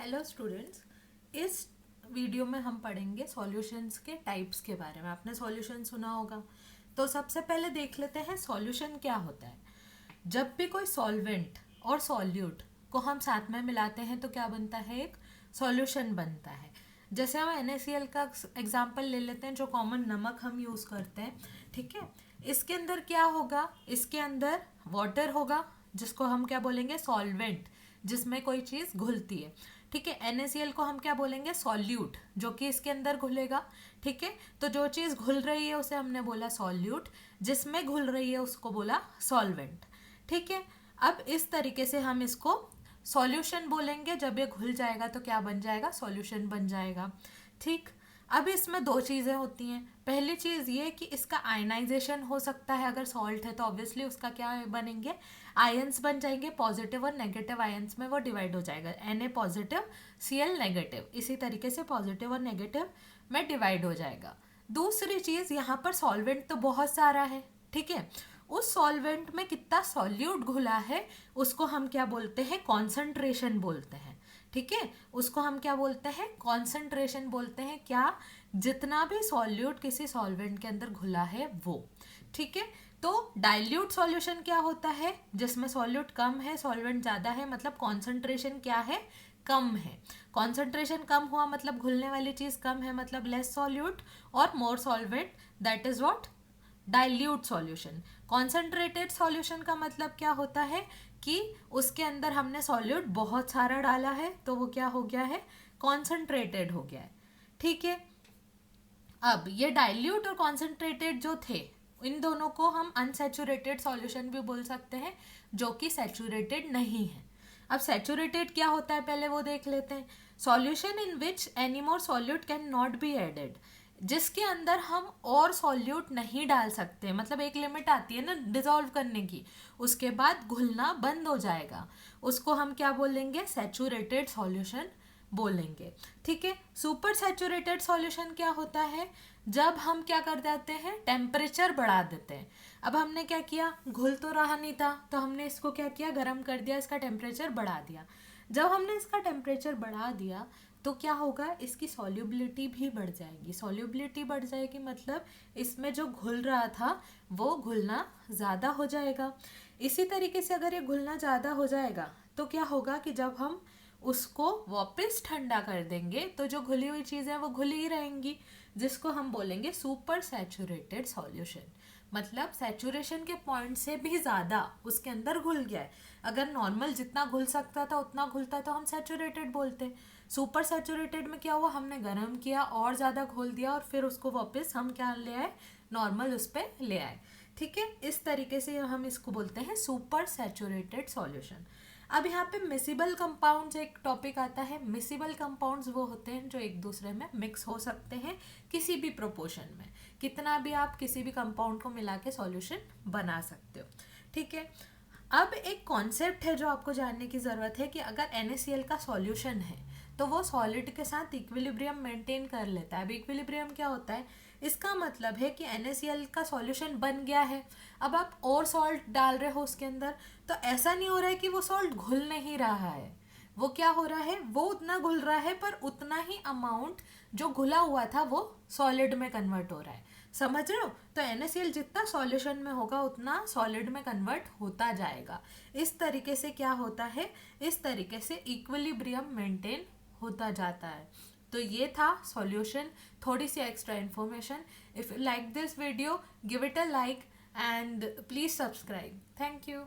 Hello students, इस video में हम पढ़ेंगे सॉल्यूशंस के टाइप्स के बारे में। आपने सॉल्यूशन सुना होगा, तो सबसे पहले देख लेते हैं सॉल्यूशन क्या होता है। जब भी कोई सॉल्वेंट और सॉल्यूट को हम साथ में मिलाते हैं तो क्या बनता है, एक सॉल्यूशन बनता है। जैसे हम NaCl का एग्जाम्पल ले लेते हैं, जो कॉमन नमक हम यूज़ करते हैं। ठीक है, इसके अंदर क्या होगा, इसके अंदर वाटर होगा जिसको हम क्या बोलेंगे, सॉल्वेंट, जिसमें कोई चीज़ घुलती है। ठीक है, NaCl को हम क्या बोलेंगे, सॉल्यूट, जो कि इसके अंदर घुलेगा। ठीक है, तो जो चीज़ घुल रही है उसे हमने बोला सॉल्यूट, जिसमें घुल रही है उसको बोला सॉल्वेंट। ठीक है, अब इस तरीके से हम इसको सॉल्यूशन बोलेंगे। जब ये घुल जाएगा तो क्या बन जाएगा, सॉल्यूशन बन जाएगा। ठीक, अब इसमें दो चीज़ें होती हैं। पहली चीज़ ये कि इसका आयनाइजेशन हो सकता है। अगर सॉल्ट है तो ऑब्वियसली उसका क्या बनेंगे, आयंस बन जाएंगे। पॉजिटिव और नेगेटिव आयंस में वो डिवाइड हो जाएगा, Na पॉजिटिव, Cl नेगेटिव। इसी तरीके से पॉजिटिव और नेगेटिव में डिवाइड हो जाएगा। दूसरी चीज़, यहाँ पर सॉल्वेंट तो बहुत सारा है। ठीक है, उस सॉल्वेंट में कितना सॉल्यूट घुला है उसको हम क्या बोलते हैं, कॉन्सेंट्रेशन बोलते हैं। ठीक है, उसको हम क्या बोलते हैं, कॉन्सेंट्रेशन बोलते हैं। क्या, जितना भी सॉल्यूट किसी सॉल्वेंट के अंदर घुला है वो। ठीक है, तो डाइल्यूट सॉल्यूशन क्या होता है, जिसमें सॉल्यूट कम है, सॉल्वेंट ज़्यादा है, मतलब कॉन्सेंट्रेशन क्या है, कम है। कॉन्सेंट्रेशन कम हुआ मतलब घुलने वाली चीज़ कम है, मतलब लेस सॉल्यूट और more solvent, that is what, dilute solution. Concentrated solution का मतलब क्या होता है कि उसके अंदर हमने सॉल्यूट बहुत सारा डाला है तो वो क्या हो गया है, कॉन्सेंट्रेटेड हो गया है। ठीक है, अब ये डाइल्यूट और कॉन्सेंट्रेटेड जो थे, इन दोनों को हम अनसैचुरेटेड सॉल्यूशन भी बोल सकते हैं, जो कि सैचुरेटेड नहीं है। अब सैचुरेटेड क्या होता है पहले वो देख लेते हैं। Solution in which any more solute can not be added, जिसके अंदर हम और सॉल्यूट नहीं डाल सकते। मतलब एक लिमिट आती है ना डिसॉल्व करने की, उसके बाद घुलना बंद हो जाएगा। उसको हम क्या बोलेंगे, सैचुरेटेड सॉल्यूशन बोलेंगे। ठीक है, सुपर सैचुरेटेड सॉल्यूशन क्या होता है, जब हम क्या कर देते हैं, टेम्परेचर बढ़ा देते हैं। अब हमने क्या किया, घुल तो रहा नहीं था तो हमने इसको क्या किया, गर्म कर दिया, इसका टेम्परेचर बढ़ा दिया। जब हमने इसका टेम्परेचर बढ़ा दिया तो क्या होगा, इसकी सॉल्युबिलिटी भी बढ़ जाएगी। सॉल्युबिलिटी बढ़ जाएगी मतलब इसमें जो घुल रहा था वो घुलना ज़्यादा हो जाएगा। इसी तरीके से अगर ये घुलना ज़्यादा हो जाएगा तो क्या होगा कि जब हम उसको वापस ठंडा कर देंगे तो जो घुली हुई चीज़ें वो घुली ही रहेंगी, जिसको हम बोलेंगे सुपर सैचुरेटेड सॉल्यूशन। मतलब सैचुरेशन के पॉइंट से भी ज़्यादा उसके अंदर घुल गया है। अगर नॉर्मल जितना घुल सकता था उतना घुलता तो हम सैचुरेटेड बोलते। सुपर सैचुरेटेड में क्या हुआ, हमने गर्म किया और ज़्यादा घोल दिया और फिर उसको वापस हम क्या ले आए, नॉर्मल उस पर ले आए। ठीक है, इस तरीके से हम इसको बोलते हैं सुपर सैचुरेटेड सॉल्यूशन। अब यहाँ पे मिसिबल कंपाउंड्स एक टॉपिक आता है। मिसिबल कंपाउंड्स वो होते हैं जो एक दूसरे में मिक्स हो सकते हैं किसी भी प्रोपोर्शन में। कितना भी आप किसी भी कंपाउंड को मिला के सॉल्यूशन बना सकते हो। ठीक है, अब एक कॉन्सेप्ट है जो आपको जानने की ज़रूरत है कि अगर NaCl का सॉल्यूशन है तो वो सॉलिड के साथ इक्विलिब्रियम मेंटेन कर लेता है। अब इक्विलिब्रियम क्या होता है, इसका मतलब है कि NaCl का सॉल्यूशन बन गया है, अब आप और सॉल्ट डाल रहे हो उसके अंदर, तो ऐसा नहीं हो रहा है कि वो सॉल्ट घुल नहीं रहा है। वो क्या हो रहा है, वो उतना घुल रहा है पर उतना ही अमाउंट जो घुला हुआ था वो सॉलिड में कन्वर्ट हो रहा है। समझ रहे हो, तो NaCl जितना सॉल्यूशन में होगा उतना सॉलिड में कन्वर्ट होता जाएगा। इस तरीके से क्या होता है, इस तरीके से इक्विलिब्रियम मेंटेन होता जाता है। तो ये था सॉल्यूशन, थोड़ी सी extra information. If you like this video, give it a like and please subscribe. Thank you.